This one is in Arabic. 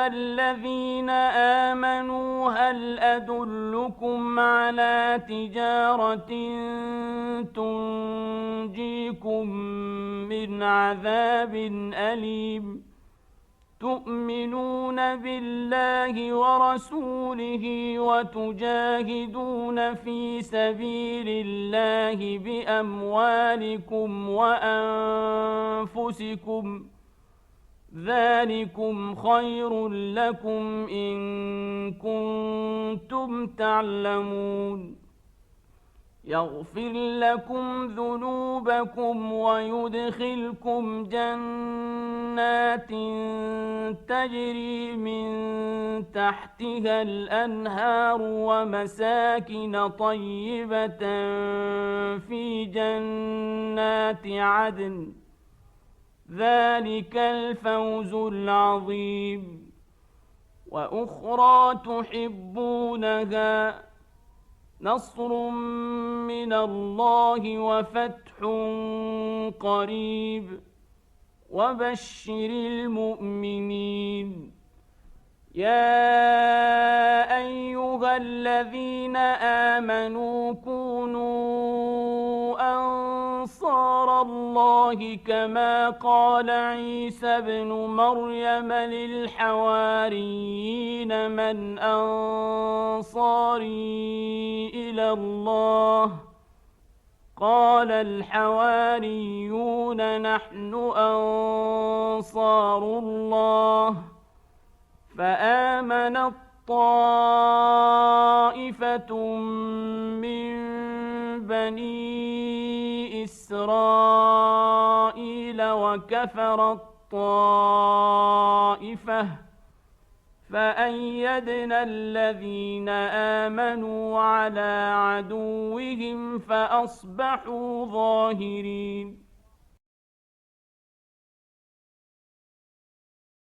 أيها الذين آمنوا هل أدلكم على تجارة تنجيكم من عذاب أليم تؤمنون بالله ورسوله وتجاهدون في سبيل الله بأموالكم وأنفسكم ذلكم خير لكم إن كنتم تعلمون يغفر لكم ذنوبكم ويدخلكم جنات تجري من تحتها الأنهار ومساكن طيبة في جنات عدن ذلك الفوز العظيم وأخرى تحبونها نصر من الله وفتح قريب وبشر المؤمنين يا أيها الذين آمنوا كونوا أنصار الله كما قال عيسى ابن مريم للحواريين من أنصاري إلى الله قال الحواريون نحن أنصار الله فآمنت طائفة من بني إسرائيل وكفرت طائفة فأيدنا الذين آمنوا على عدوهم فأصبحوا ظاهرين